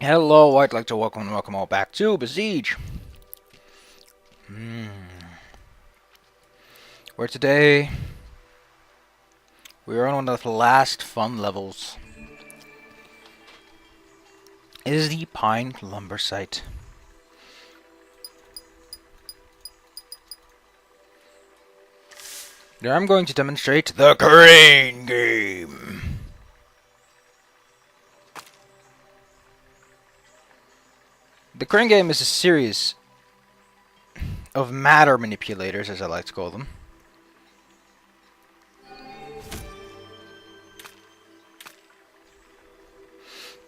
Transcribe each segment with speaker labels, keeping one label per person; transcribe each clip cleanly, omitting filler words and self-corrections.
Speaker 1: Hello, I'd like to welcome all back to Besiege. Where today we are on one of the last fun levels. It is the Pine Lumber Site. There I'm going to demonstrate the crane game. The crane game is a series of matter manipulators, as I like to call them.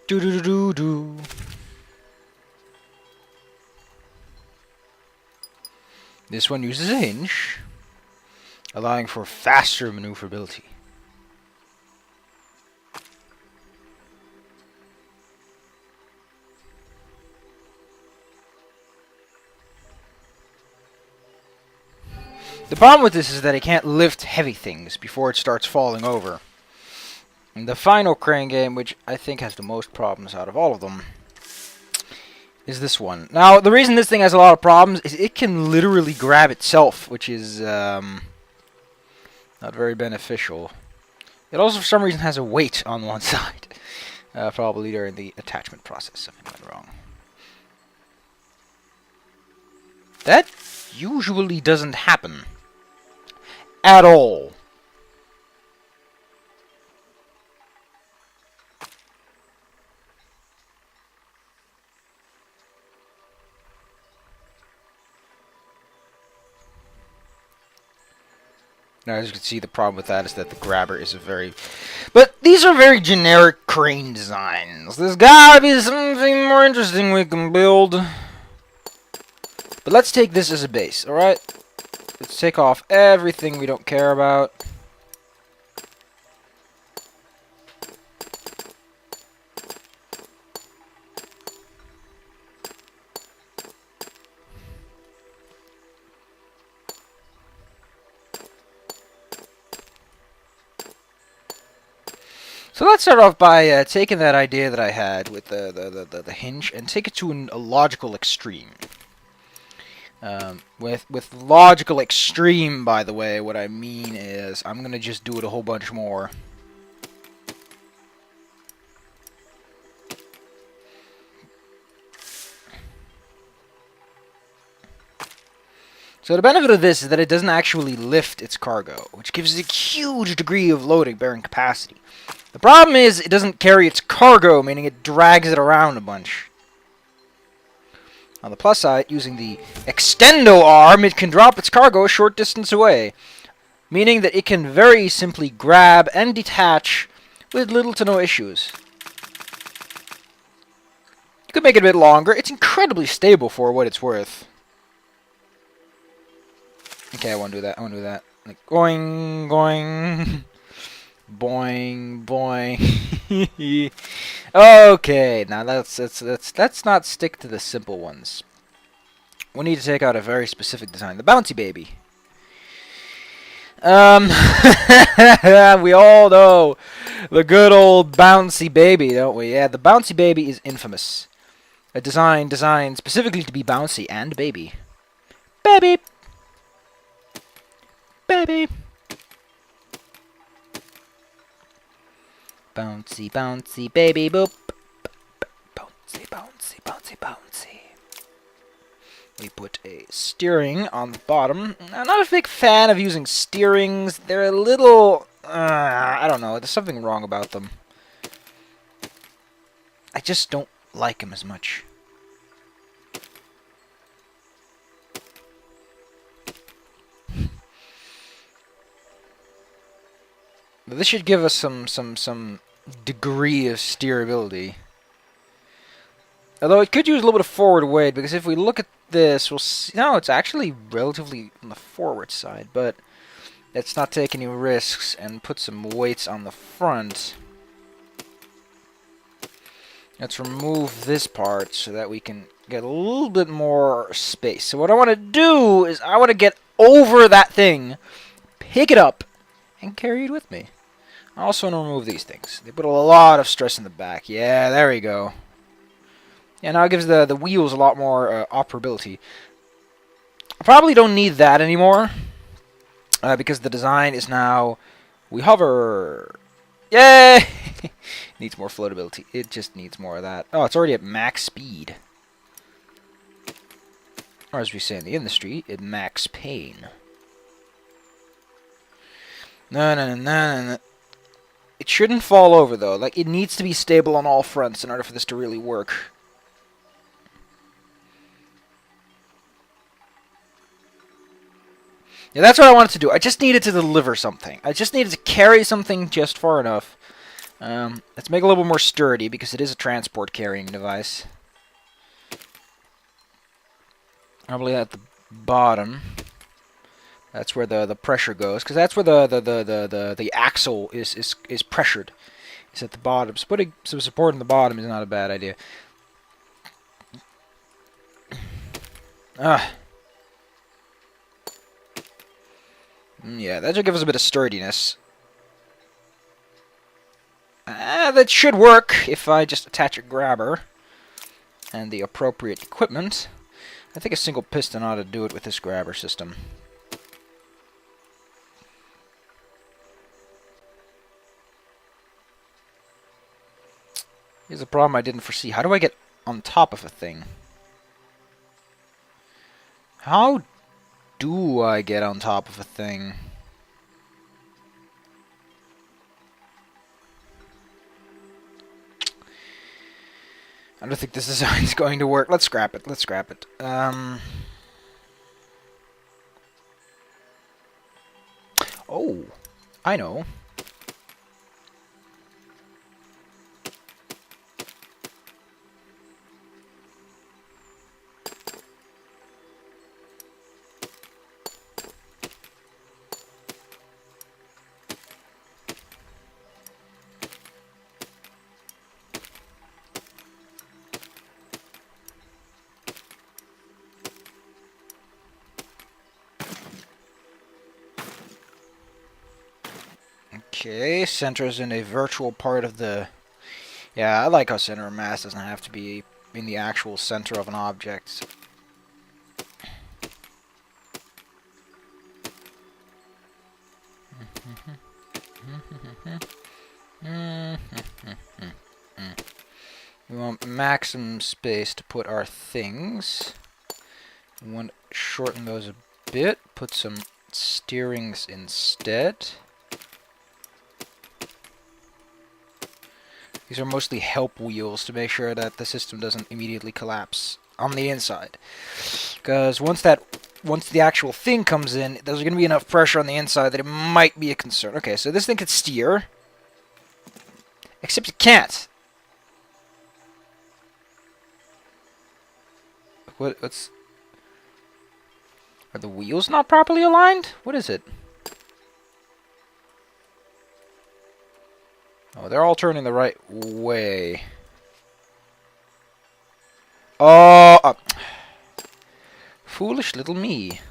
Speaker 1: Do. This one uses a hinge, allowing for faster maneuverability. The problem with this is that it can't lift heavy things before it starts falling over. And the final crane game, which I think has the most problems out of all of them, is this one. Now, the reason this thing has a lot of problems is it can literally grab itself, which is not very beneficial. It also, for some reason, has a weight on one side. Probably during the attachment process, something went wrong. That usually doesn't happen. At all. Now, as you can see, the problem with that is that the grabber is a very... But these are very generic crane designs. There's gotta be something more interesting we can build. But let's take this as a base, alright? Let's take off everything we don't care about. So let's start off by taking that idea that I had with the hinge and take it to a logical extreme. With logical extreme, by the way, what I mean is I'm gonna just do it a whole bunch more. So the benefit of this is that it doesn't actually lift its cargo, which gives it a huge degree of loading bearing capacity. The problem is it doesn't carry its cargo, meaning it drags it around a bunch. On the plus side, using the extendo arm, it can drop its cargo a short distance away, meaning that it can very simply grab and detach with little to no issues. You could make it a bit longer. It's incredibly stable for what it's worth. Okay, I won't do that. I won't do that. Like, going, going, boing, boing. Okay, now let's not stick to the simple ones. We need to take out a very specific design, the bouncy baby. We all know the good old bouncy baby, don't we? Yeah, the bouncy baby is infamous. A design designed specifically to be bouncy and baby. Baby. Baby. Bouncy, bouncy, baby, boop. Bouncy, bouncy, bouncy, bouncy. We put a steering on the bottom. I'm not a big fan of using steerings. They're a little... I don't know. There's something wrong about them. I just don't like them as much. But this should give us some degree of steerability. Although it could use a little bit of forward weight, because if we look at this, we'll see... No, it's actually relatively on the forward side, but let's not take any risks and put some weights on the front. Let's remove this part so that we can get a little bit more space. So what I want to do is I want to get over that thing, pick it up, and carry it with me. I also want to remove these things. They put a lot of stress in the back. Yeah, there we go. Yeah, now it gives the wheels a lot more operability. I probably don't need that anymore, because the design is now, we hover. Yay! Needs more floatability. It just needs more of that. Oh, it's already at max speed. Or as we say in the industry, at max pain. No. It shouldn't fall over, though. Like, it needs to be stable on all fronts in order for this to really work. Yeah, that's what I wanted to do. I just needed to deliver something. I just needed to carry something just far enough. Let's make it a little more sturdy, because it is a transport carrying device. Probably at the bottom. That's where the pressure goes, because that's where the axle is pressured. It's at the bottom. So putting some support in the bottom is not a bad idea. Yeah, that should give us a bit of sturdiness. That should work if I just attach a grabber and the appropriate equipment. I think a single piston ought to do it with this grabber system. Here's a problem I didn't foresee. How do I get on top of a thing? How do I get on top of a thing? I don't think this design is going to work. Let's scrap it. Let's scrap it. Oh, I know. Okay, center is in a virtual part of the... Yeah, I like how center of mass doesn't have to be in the actual center of an object. We want maximum space to put our things. We want to shorten those a bit, put some steerings instead. These are mostly help wheels to make sure that the system doesn't immediately collapse on the inside. Because once the actual thing comes in, there's going to be enough pressure on the inside that it might be a concern. Okay, so this thing could steer. Except it can't. What's... Are the wheels not properly aligned? What is it? Oh, they're all turning the right way. Oh! Foolish little me.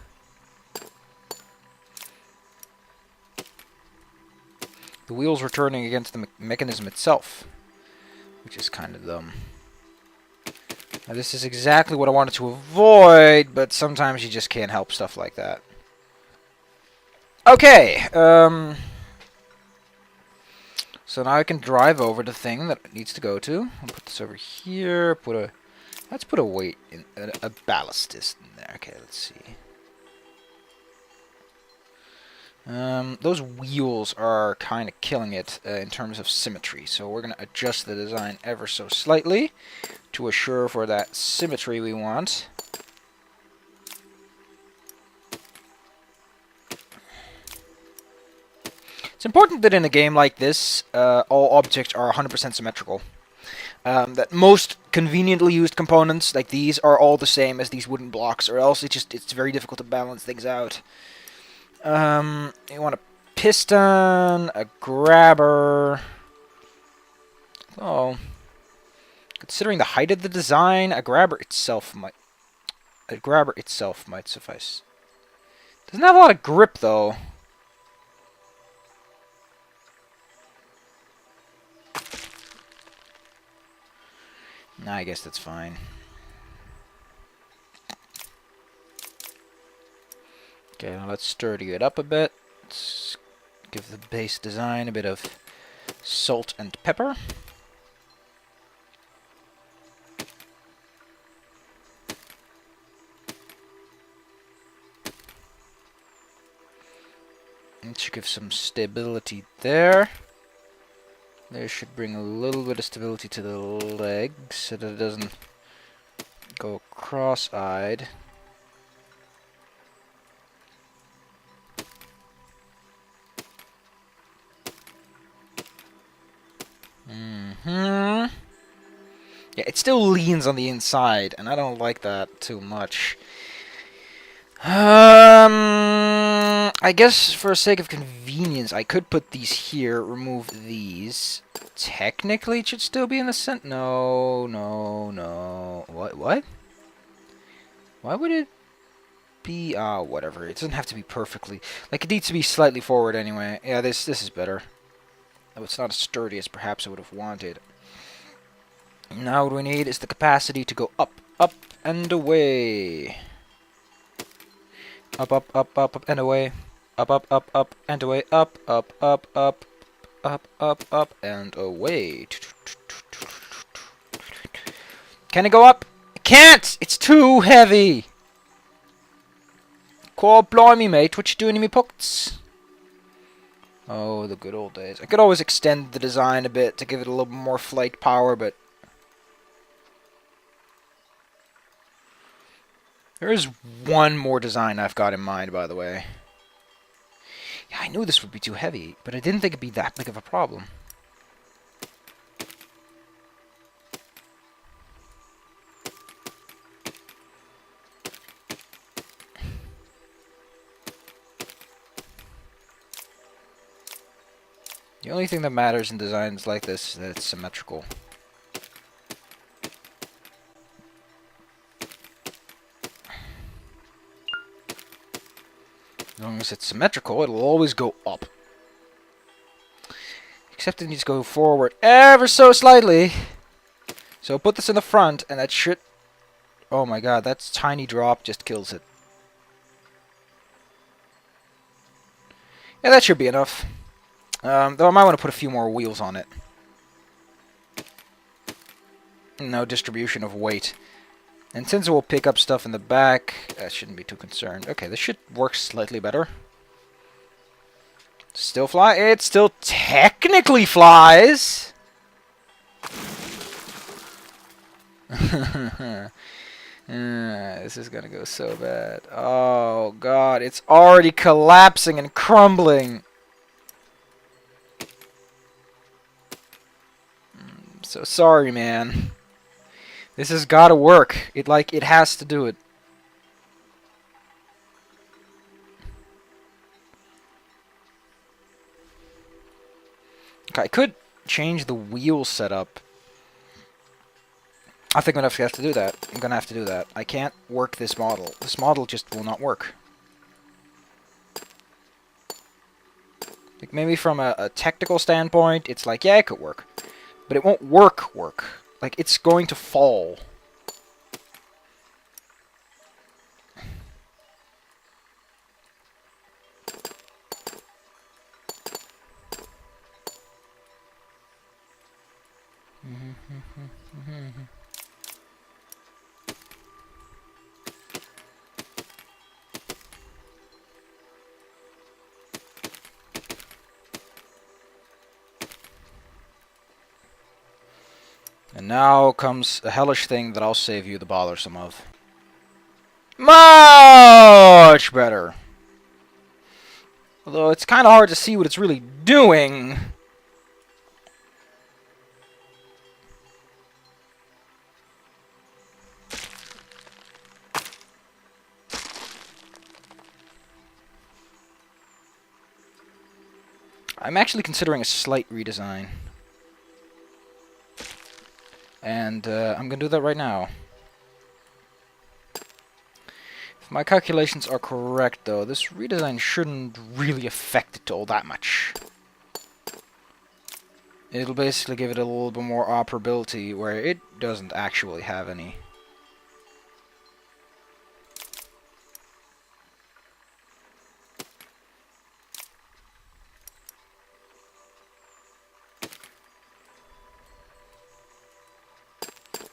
Speaker 1: The wheels were turning against the mechanism itself, which is kind of dumb. Now, this is exactly what I wanted to avoid, but sometimes you just can't help stuff like that. Okay, so now I can drive over the thing that it needs to go to. I'll put this over here, let's put a weight in, a ballast in there. Okay, let's see. Those wheels are kind of killing it in terms of symmetry, so we're going to adjust the design ever so slightly to assure for that symmetry we want. It's important that in a game like this, all objects are 100% symmetrical. That most conveniently used components, like these, are all the same as these wooden blocks, or else it's very difficult to balance things out. You want a piston, a grabber. Oh, considering the height of the design, a grabber itself might suffice. Doesn't have a lot of grip though. Nah, I guess that's fine. Okay, now let's sturdy it up a bit. Let's give the base design a bit of salt and pepper. It should give some stability there. There should bring a little bit of stability to the legs so that it doesn't go cross-eyed. Yeah, it still leans on the inside, and I don't like that too much. I guess for sake of convenience, I could put these here, remove these. Technically, it should still be in the center. No, no, no. What? Why would it be? Whatever. It doesn't have to be perfectly. Like, it needs to be slightly forward anyway. Yeah, this is better. Though it's not as sturdy as perhaps I would have wanted. Now what we need is the capacity to go up, up, and away. Up, up, up, up, up, and away. Up, up, up, up, and away. Up, up, up, up, up, up, up, and away. Can it go up? It can't! It's too heavy! God blimey, mate. What you doing in me pockets? Oh, the good old days. I could always extend the design a bit to give it a little more flight power, but there is one more design I've got in mind, by the way. Yeah, I knew this would be too heavy, but I didn't think it'd be that big of a problem. The only thing that matters in designs like this is that it's symmetrical. As long as it's symmetrical, it'll always go up. Except it needs to go forward ever so slightly. So put this in the front, and that should... Oh my god, that tiny drop just kills it. Yeah, that should be enough. Though I might want to put a few more wheels on it. No distribution of weight. And since it will pick up stuff in the back, I shouldn't be too concerned. Okay, this should work slightly better. Still fly? It still technically flies! This is gonna go so bad. Oh god, it's already collapsing and crumbling. So sorry, man. This has gotta work. It has to do it. Okay, I could change the wheel setup. I think I'm gonna have to do that. I'm gonna have to do that. I can't work this model. This model just will not work. Like maybe from a technical standpoint, it's like, yeah, it could work. But it won't work. Like, it's going to fall. And now comes a hellish thing that I'll save you the bothersome of. Much better. Although it's kind of hard to see what it's really doing. I'm actually considering a slight redesign. And I'm going to do that right now. If my calculations are correct, though, this redesign shouldn't really affect it all that much. It'll basically give it a little bit more operability where it doesn't actually have any.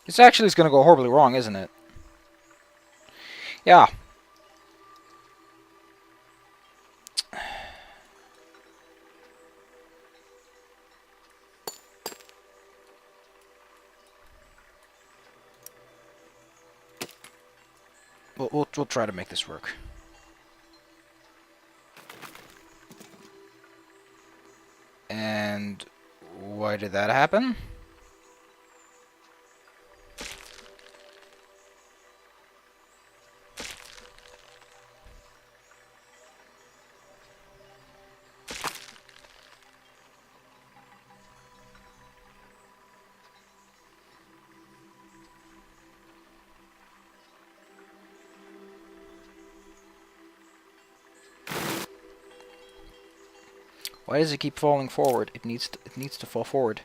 Speaker 1: This actually is going to go horribly wrong, isn't it? Yeah. We'll try to make this work. And why did that happen? Why does it keep falling forward? It needs to fall forward.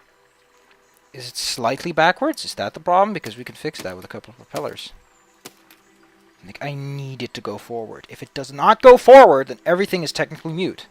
Speaker 1: Is it slightly backwards? Is that the problem? Because we can fix that with a couple of propellers. Like, I need it to go forward. If it does not go forward, then everything is technically mute.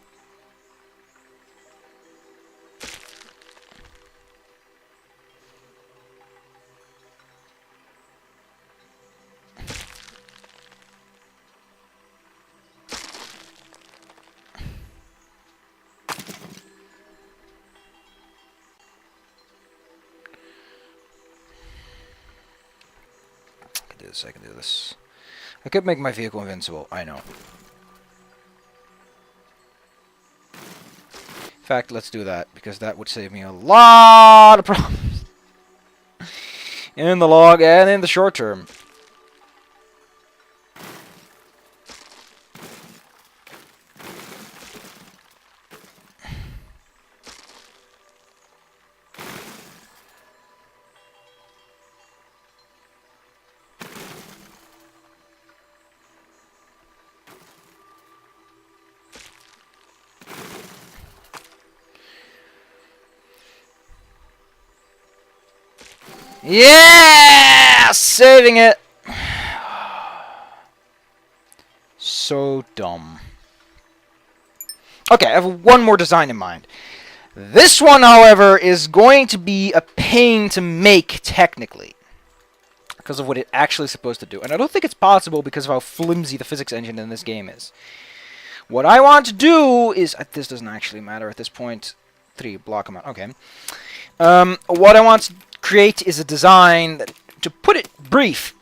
Speaker 1: I can do this. I could make my vehicle invincible, I know. In fact, let's do that, because that would save me a lot of problems. In the long and in the short term. Yeah! Saving it! So dumb. Okay, I have one more design in mind. This one, however, is going to be a pain to make, technically. Because of what it actually is supposed to do. And I don't think it's possible because of how flimsy the physics engine in this game is. What I want to do is... this doesn't actually matter at this point. 3 block amount. Okay. What I want to create is a design that, to put it brief,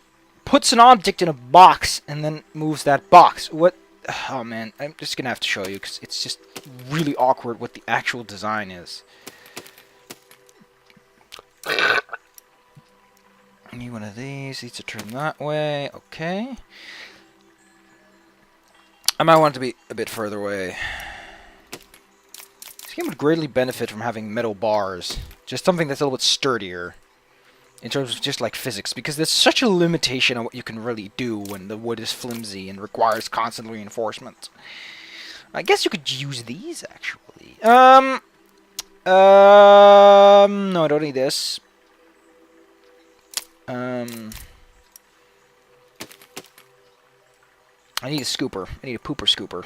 Speaker 1: puts an object in a box and then moves that box. What? Oh man, I'm just gonna have to show you because it's just really awkward what the actual design is. I need one of these. Needs to turn that way. Okay. I might want it to be a bit further away. This game would greatly benefit from having metal bars. Just something that's a little bit sturdier. In terms of just like physics. Because there's such a limitation on what you can really do when the wood is flimsy and requires constant reinforcement. I guess you could use these actually. No, I don't need this. I need a scooper. I need a pooper scooper.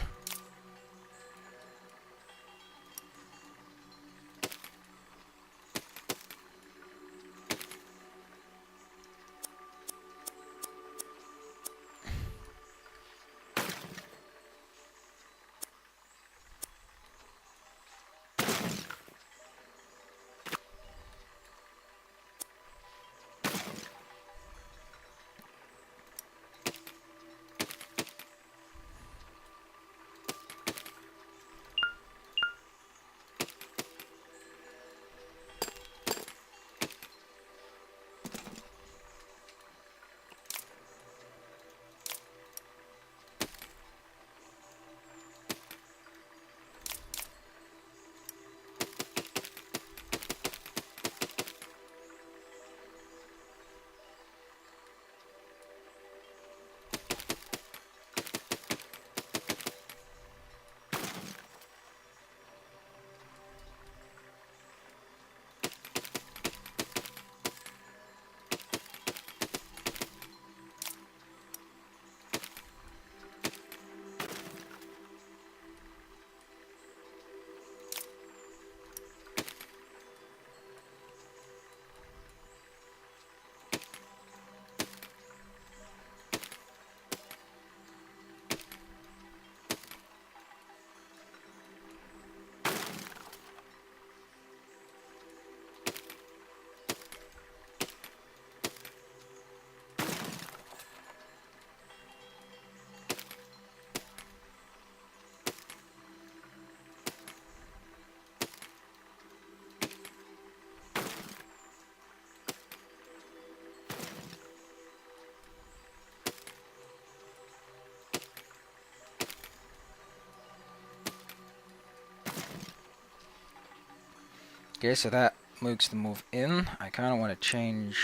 Speaker 1: Okay, so that moves the move in. I kind of want to change...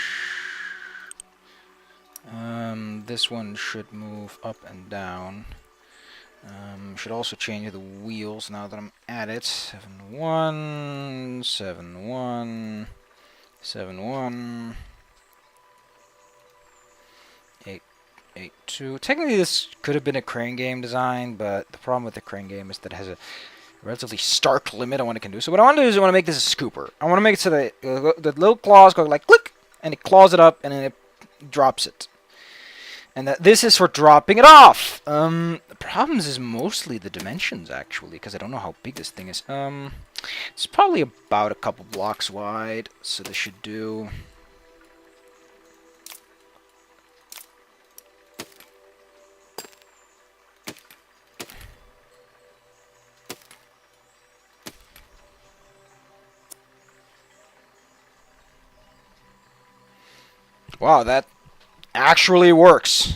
Speaker 1: this one should move up and down. Should also change the wheels now that I'm at it. 7-1, 7-1, 7-1, 8-8-2. Technically, this could have been a crane game design, but the problem with the crane game is that it has a relatively stark limit on what it can do. So what I want to do is I want to make this a scooper. I want to make it so that the little claws go like click, and it claws it up, and then it drops it. And that this is for dropping it off. The problems is mostly the dimensions, actually, because I don't know how big this thing is. It's probably about a couple blocks wide, so this should do... Wow, that actually works.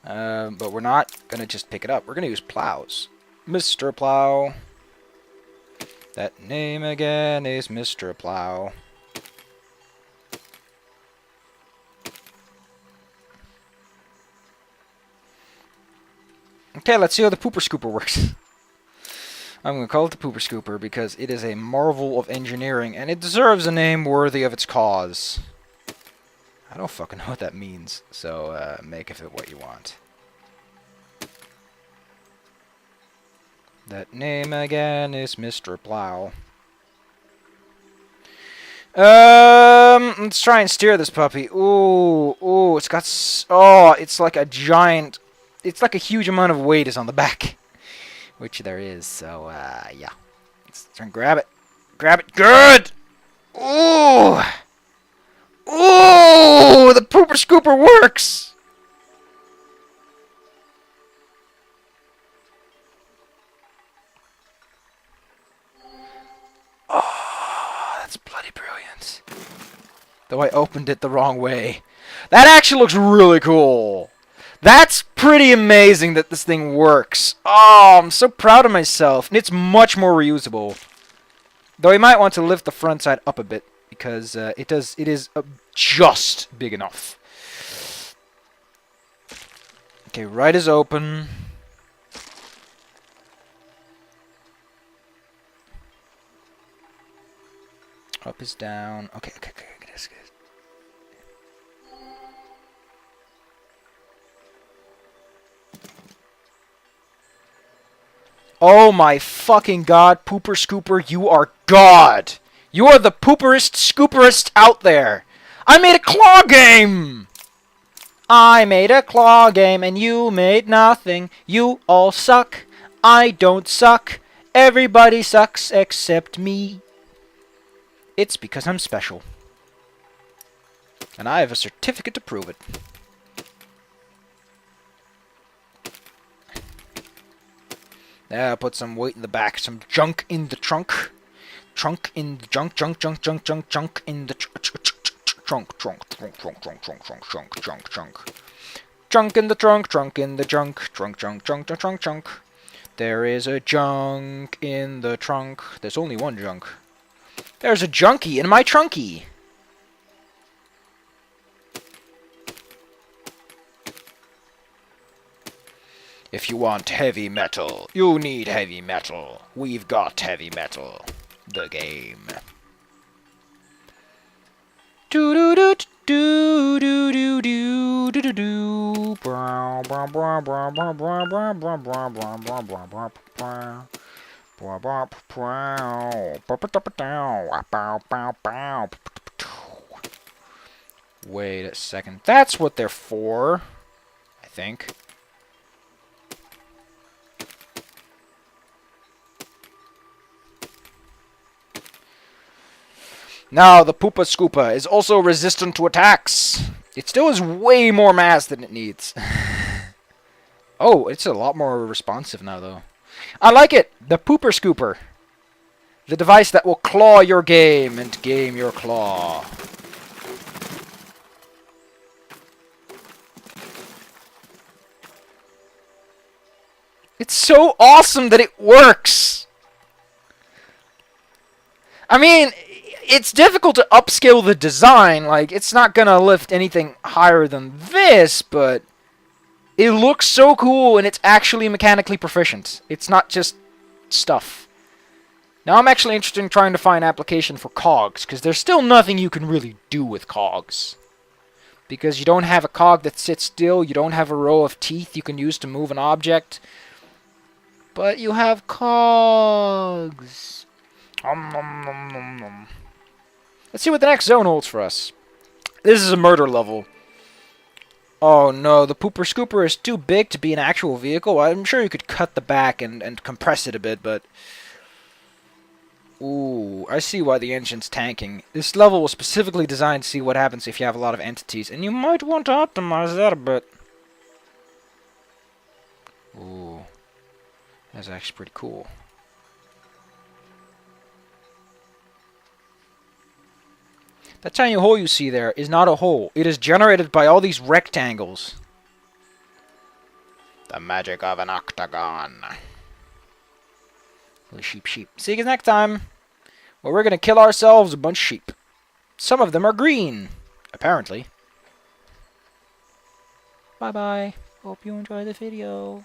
Speaker 1: But we're not going to just pick it up. We're going to use plows. Mr. Plow. That name again is Mr. Plow. Okay, let's see how the pooper scooper works. I'm going to call it the pooper scooper because it is a marvel of engineering and it deserves a name worthy of its cause. I don't fucking know what that means, so make of it what you want. That name again is Mr. Plow. Let's try and steer this puppy. Ooh, it's got... it's like a giant... It's like a huge amount of weight is on the back. Which there is, so, yeah. Let's try and grab it. Grab it. Good! Ooh! Ooh, the pooper scooper works! Oh, that's bloody brilliant. Though I opened it the wrong way. That actually looks really cool. That's pretty amazing that this thing works. Oh, I'm so proud of myself. And it's much more reusable. Though I might want to lift the front side up a bit. Because it is just big enough. Okay, right is open. Up is down. Okay. Good. Oh my fucking god, Pooper Scooper, you are God! You are the pooperest scooperest out there! I made a claw game! I made a claw game and you made nothing. You all suck. I don't suck. Everybody sucks except me. It's because I'm special. And I have a certificate to prove it. I'll put some weight in the back, some junk in the trunk. Trunk in the junk in the trunk in the junk in the trunk. There is a junk in the trunk. There's only one junk. There's a junkie in my trunkie. If you want heavy metal, you need heavy metal. We've got heavy metal. The game. Do do do do do do do do do do. Wait a second. That's what they're for, I think. Now, the Poopa Scoopa is also resistant to attacks. It still has way more mass than it needs. Oh, it's a lot more responsive now, though. I like it! The Pooper Scooper. The device that will claw your game and game your claw. It's so awesome that it works! I mean, it's difficult to upscale the design. Like, it's not gonna lift anything higher than this, but it looks so cool, and it's actually mechanically proficient. It's not just stuff. Now I'm actually interested in trying to find application for cogs, because there's still nothing you can really do with cogs. Because you don't have a cog that sits still, you don't have a row of teeth you can use to move an object. But you have cogs. Let's see what the next zone holds for us. This is a murder level. Oh no, the pooper scooper is too big to be an actual vehicle. I'm sure you could cut the back and compress it a bit, but... Ooh, I see why the engine's tanking. This level was specifically designed to see what happens if you have a lot of entities, and you might want to optimize that a bit. Ooh, that's actually pretty cool. That tiny hole you see there is not a hole. It is generated by all these rectangles. The magic of an octagon. Sheep, sheep. See you guys next time. Well, we're gonna kill ourselves a bunch of sheep. Some of them are green, apparently. Bye-bye. Hope you enjoy the video.